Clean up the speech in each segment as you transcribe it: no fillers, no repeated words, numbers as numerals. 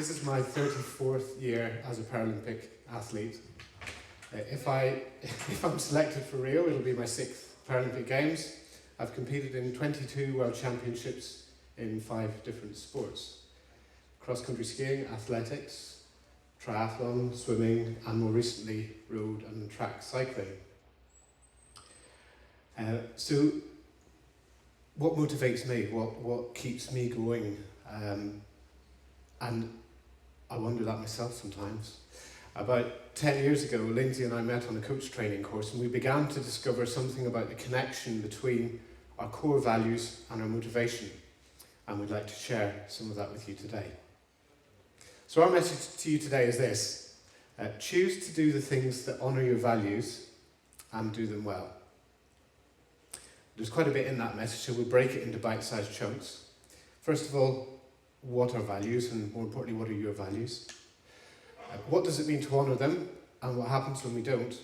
This is my 34th year as a Paralympic athlete. If I'm selected for Rio, it'll be my 6th Paralympic Games. I've competed in 22 World Championships in 5 different sports. Cross-country skiing, athletics, triathlon, swimming, and more recently, road and track cycling. So, what motivates me? What keeps me going? And I wonder that myself sometimes. About 10 years ago, Lindsay and I met on a coach training course, and we began to discover something about the connection between our core values and our motivation. And we'd like to share some of that with you today. So our message to you today is this. Choose to do the things that honour your values and do them well. There's quite a bit in that message, so we'll break it into bite-sized chunks. First of all, what are values, and more importantly, what are your values? What does it mean to honour them, and what happens when we don't?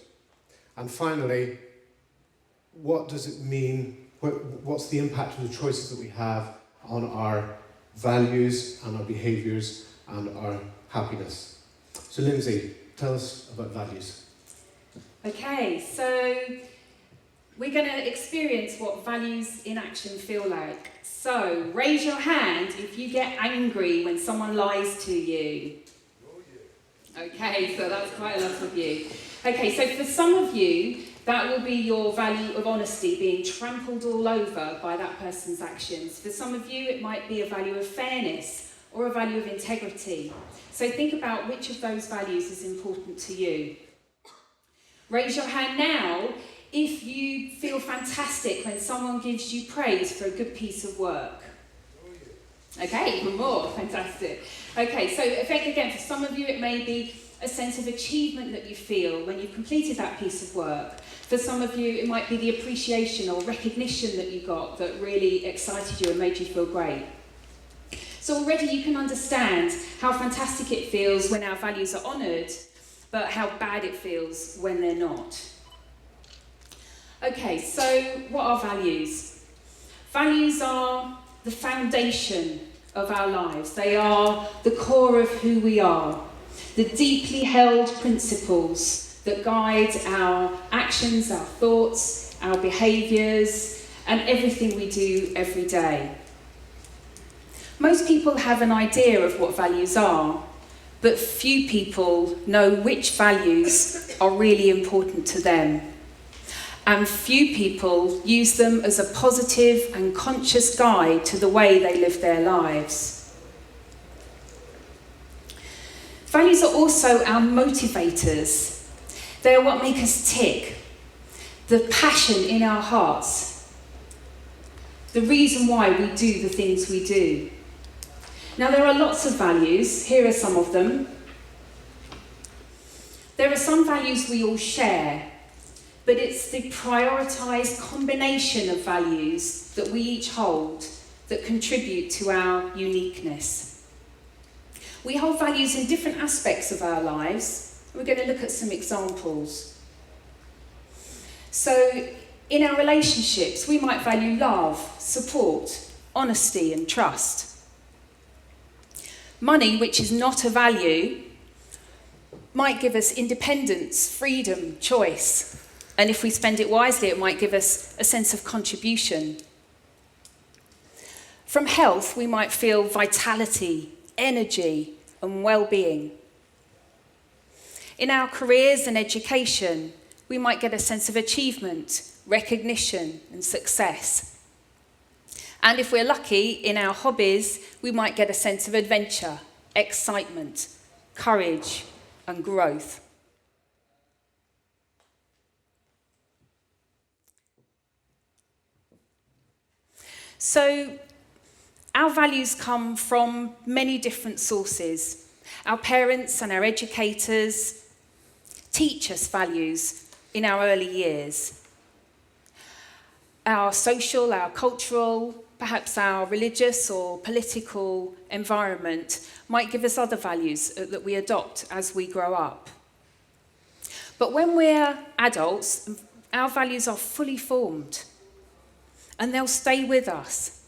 And finally, what does it mean, what's the impact of the choices that we have on our values and our behaviours and our happiness? So Lindsay, tell us about values. Okay, so we're going to experience what values in action feel like. So raise your hand if you get angry when someone lies to you. Okay, so that's quite a lot of you. Okay, so for some of you, that will be your value of honesty being trampled all over by that person's actions. For some of you, it might be a value of fairness or a value of integrity. So think about which of those values is important to you. Raise your hand now if you feel fantastic when someone gives you praise for a good piece of work. Okay, even more, fantastic. Okay, so again, for some of you it may be a sense of achievement that you feel when you've completed that piece of work. For some of you it might be the appreciation or recognition that you got that really excited you and made you feel great. So already you can understand how fantastic it feels when our values are honoured, but how bad it feels when they're not. Okay, so what are values? Values are the foundation of our lives. They are the core of who we are, the deeply held principles that guide our actions, our thoughts, our behaviours, and everything we do every day. Most people have an idea of what values are, but few people know which values are really important to them. And few people use them as a positive and conscious guide to the way they live their lives. Values are also our motivators. They are what make us tick, the passion in our hearts, the reason why we do the things we do. Now, there are lots of values. Here are some of them. There are some values we all share, but it's the prioritised combination of values that we each hold that contribute to our uniqueness. We hold values in different aspects of our lives. We're going to look at some examples. So, in our relationships, we might value love, support, honesty, and trust. Money, which is not a value, might give us independence, freedom, choice. And if we spend it wisely, it might give us a sense of contribution. From health, we might feel vitality, energy, and well-being. In our careers and education, we might get a sense of achievement, recognition, and success. And if we're lucky, in our hobbies, we might get a sense of adventure, excitement, courage, and growth. So, our values come from many different sources. Our parents and our educators teach us values in our early years. Our social, our cultural, perhaps our religious or political environment might give us other values that we adopt as we grow up. But when we're adults, our values are fully formed, and they'll stay with us.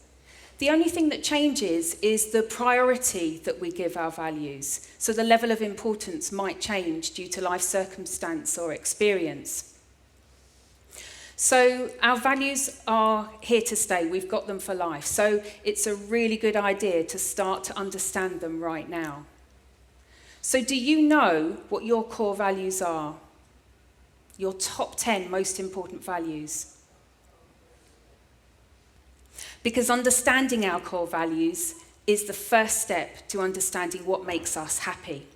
The only thing that changes is the priority that we give our values. So the level of importance might change due to life circumstance or experience. So our values are here to stay. We've got them for life. So it's a really good idea to start to understand them right now. So do you know what your core values are? Your top 10 most important values? Because understanding our core values is the first step to understanding what makes us happy.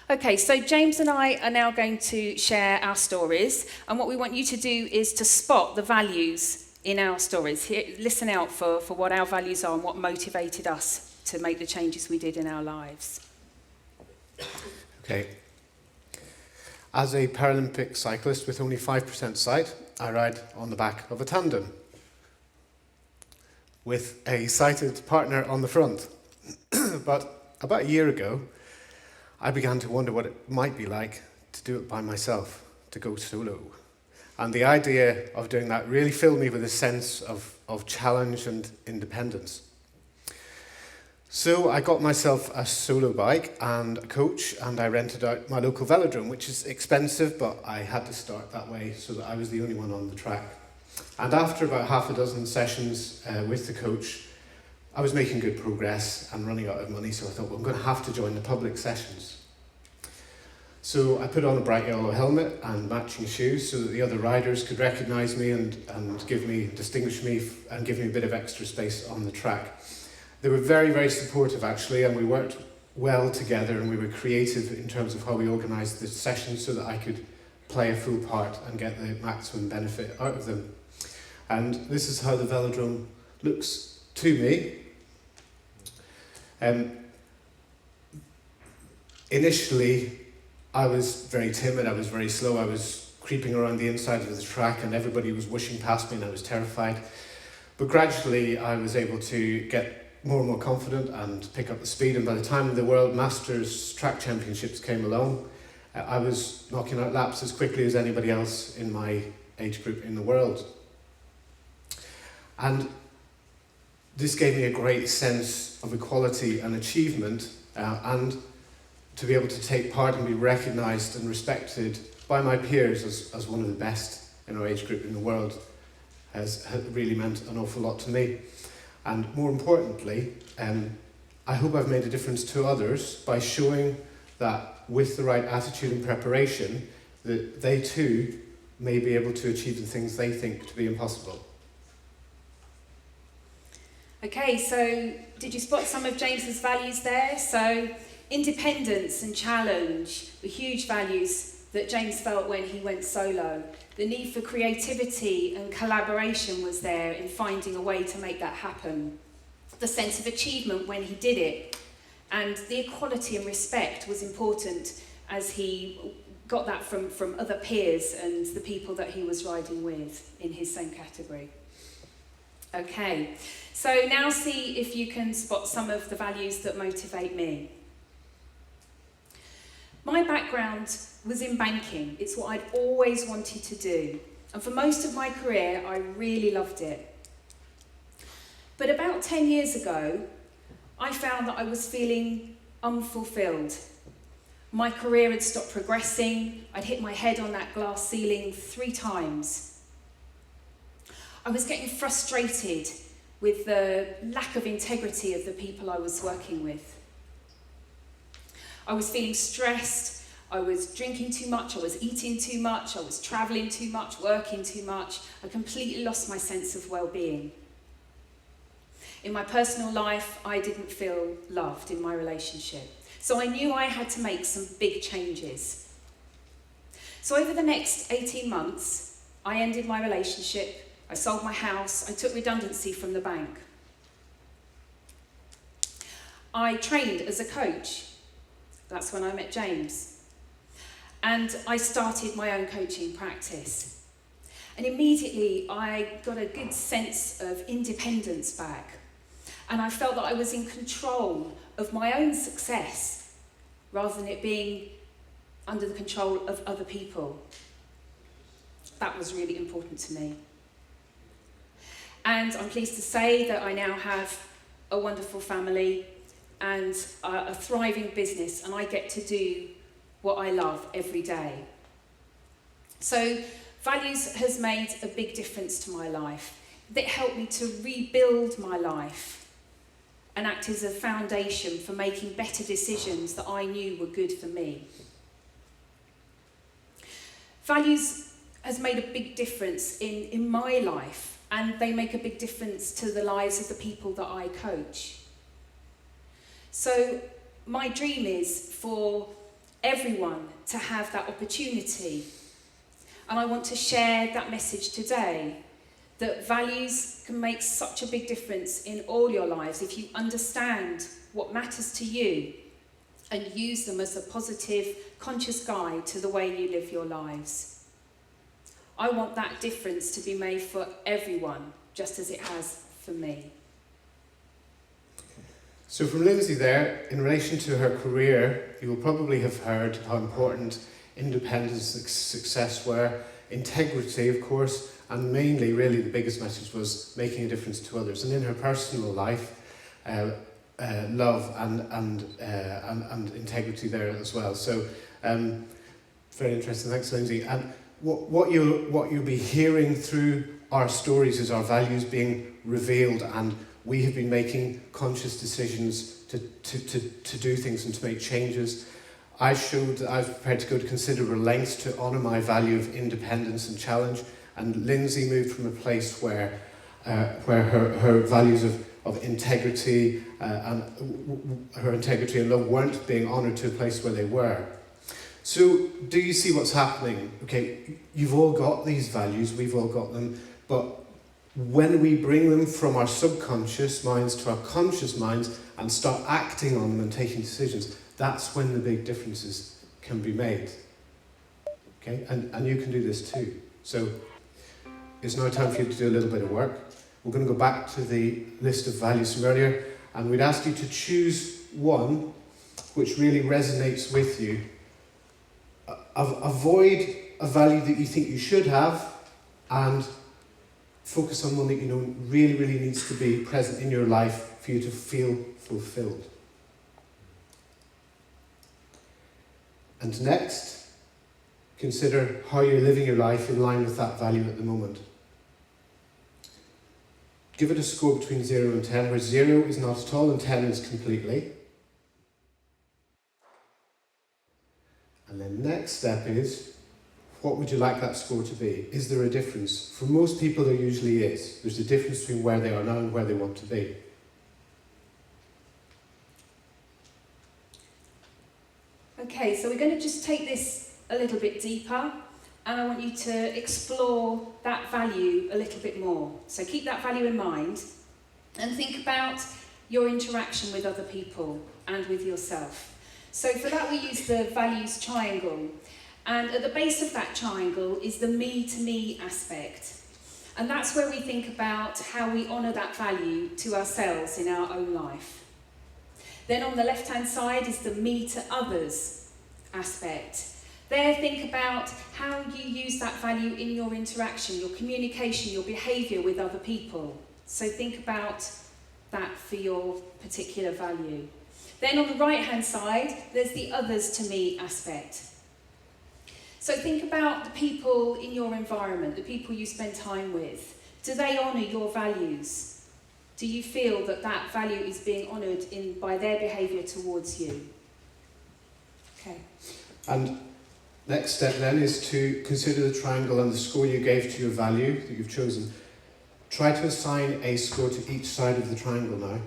Okay, so James and I are now going to share our stories, and what we want you to do is to spot the values in our stories. Listen out for what our values are and what motivated us to make the changes we did in our lives. Okay. As a Paralympic cyclist with only 5% sight, I ride on the back of a tandem with a sighted partner on the front. But about a year ago, I began to wonder what it might be like to do it by myself, to go solo. And the idea of doing that really filled me with a sense of challenge and independence. So I got myself a solo bike and a coach, and I rented out my local velodrome, which is expensive, but I had to start that way so that I was the only one on the track. And after about half a dozen sessions with the coach, I was making good progress and running out of money, so I thought, well, I'm going to have to join the public sessions. So I put on a bright yellow helmet and matching shoes so that the other riders could recognise me and distinguish me and give me a bit of extra space on the track. They were very, very supportive actually, and we worked well together, and we were creative in terms of how we organised the sessions so that I could play a full part and get the maximum benefit out of them. And this is how the velodrome looks to me. Initially, I was very timid, I was very slow, I was creeping around the inside of the track and everybody was whooshing past me and I was terrified. But gradually I was able to get more and more confident and pick up the speed, and by the time the World Masters Track Championships came along, I was knocking out laps as quickly as anybody else in my age group in the world. And this gave me a great sense of equality and achievement, and to be able to take part and be recognised and respected by my peers as one of the best in our age group in the world has really meant an awful lot to me. And more importantly, I hope I've made a difference to others by showing that with the right attitude and preparation, that they too may be able to achieve the things they think to be impossible. Okay, so did you spot some of James's values there? So independence and challenge were huge values that James felt when he went solo. The need for creativity and collaboration was there in finding a way to make that happen. The sense of achievement when he did it, and the equality and respect was important as he got that from other peers and the people that he was riding with in his same category. Okay, so now see if you can spot some of the values that motivate me. My background was in banking. It's what I'd always wanted to do. And for most of my career, I really loved it. But about 10 years ago, I found that I was feeling unfulfilled. My career had stopped progressing. I'd hit my head on that glass ceiling 3 times. I was getting frustrated with the lack of integrity of the people I was working with. I was feeling stressed, I was drinking too much, I was eating too much, I was travelling too much, working too much. I completely lost my sense of well-being. In my personal life, I didn't feel loved in my relationship. So I knew I had to make some big changes. So over the next 18 months, I ended my relationship, I sold my house, I took redundancy from the bank. I trained as a coach. That's when I met James. And I started my own coaching practice. And immediately I got a good sense of independence back. And I felt that I was in control of my own success rather than it being under the control of other people. That was really important to me. And I'm pleased to say that I now have a wonderful family and a thriving business, and I get to do what I love every day. So values has made a big difference to my life. It helped me to rebuild my life and act as a foundation for making better decisions that I knew were good for me. Values has made a big difference in my life, and they make a big difference to the lives of the people that I coach. So my dream is for everyone to have that opportunity, and I want to share that message today, that values can make such a big difference in all your lives if you understand what matters to you and use them as a positive, conscious guide to the way you live your lives. I want that difference to be made for everyone, just as it has for me. So from Lindsay there, in relation to her career, you will probably have heard how important independence and success were, integrity, of course, and mainly, really, the biggest message was making a difference to others. And in her personal life, love and integrity there as well. So, very interesting. Thanks, Lindsay. And what you'll be hearing through our stories is our values being revealed, and we have been making conscious decisions to do things and to make changes. I showed that I was prepared to go to considerable lengths to honour my value of independence and challenge, and Lindsay moved from a place where her values of integrity and her integrity and love weren't being honoured to a place where they were. So, do you see what's happening? Okay, you've all got these values, we've all got them, but when we bring them from our subconscious minds to our conscious minds and start acting on them and taking decisions, that's when the big differences can be made. Okay, and you can do this too. So, it's now time for you to do a little bit of work. We're going to go back to the list of values from earlier, and we'd ask you to choose one which really resonates with you. Avoid a value that you think you should have, and focus on one that you know really, really needs to be present in your life for you to feel fulfilled. And next, consider how you're living your life in line with that value at the moment. Give it a score between 0 and 10, where 0 is not at all and 10 is completely. And then next step is, what would you like that score to be? Is there a difference? For most people there usually is. There's a difference between where they are now and where they want to be. Okay, so we're going to just take this a little bit deeper, and I want you to explore that value a little bit more. So keep that value in mind and think about your interaction with other people and with yourself. So for that we use the values triangle, and at the base of that triangle is the me to me aspect. And that's where we think about how we honour that value to ourselves in our own life. Then on the left hand side is the me to others aspect. There, think about how you use that value in your interaction, your communication, your behaviour with other people. So think about that for your particular value. Then on the right-hand side, there's the others to me aspect. So think about the people in your environment, the people you spend time with. Do they honour your values? Do you feel that that value is being honoured by their behaviour towards you? Okay. And next step then is to consider the triangle and the score you gave to your value that you've chosen. Try to assign a score to each side of the triangle now.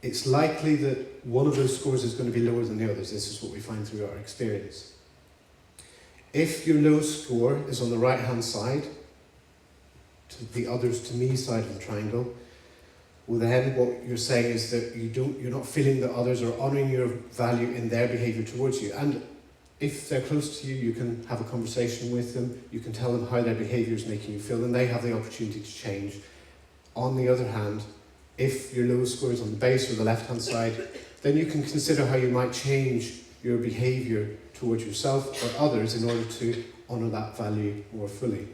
It's likely that one of those scores is going to be lower than the others. This is what we find through our experience. If your low score is on the right hand side, to the others to me side of the triangle, well then what you're saying is that you're not feeling that others are honouring your value in their behaviour towards you. And if they're close to you, you can have a conversation with them, you can tell them how their behaviour is making you feel, and they have the opportunity to change. On the other hand, if your low score is on the base or the left hand side, then you can consider how you might change your behaviour towards yourself or others in order to honour that value more fully.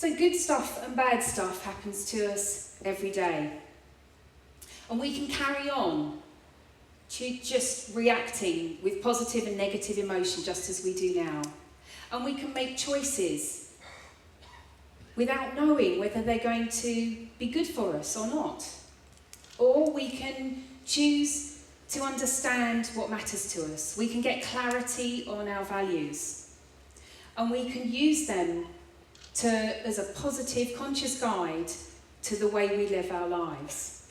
So good stuff and bad stuff happens to us every day. And we can carry on to just reacting with positive and negative emotion just as we do now. And we can make choices without knowing whether they're going to be good for us or not. Or we can choose to understand what matters to us. We can get clarity on our values. And we can use them as a positive, conscious guide to the way we live our lives.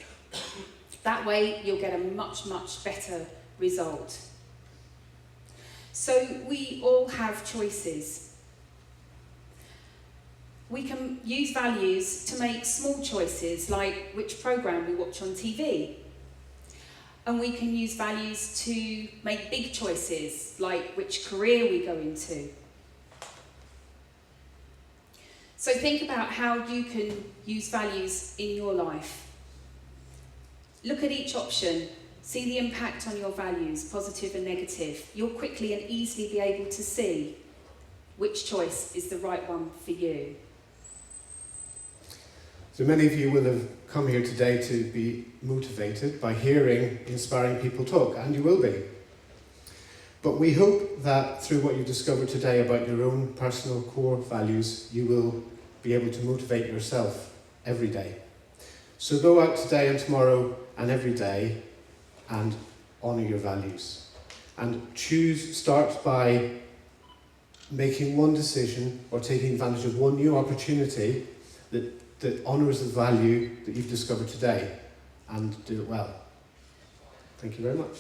That way you'll get a much, much better result. So we all have choices. We can use values to make small choices, like which programme we watch on TV. And we can use values to make big choices, like which career we go into. So think about how you can use values in your life. Look at each option, see the impact on your values, positive and negative. You'll quickly and easily be able to see which choice is the right one for you. So many of you will have come here today to be motivated by hearing inspiring people talk, and you will be. But we hope that through what you discovered today about your own personal core values, you will be able to motivate yourself every day. So go out today and tomorrow and every day and honour your values. And start by making one decision or taking advantage of one new opportunity that honours the value that you've discovered today, and do it well. Thank you very much.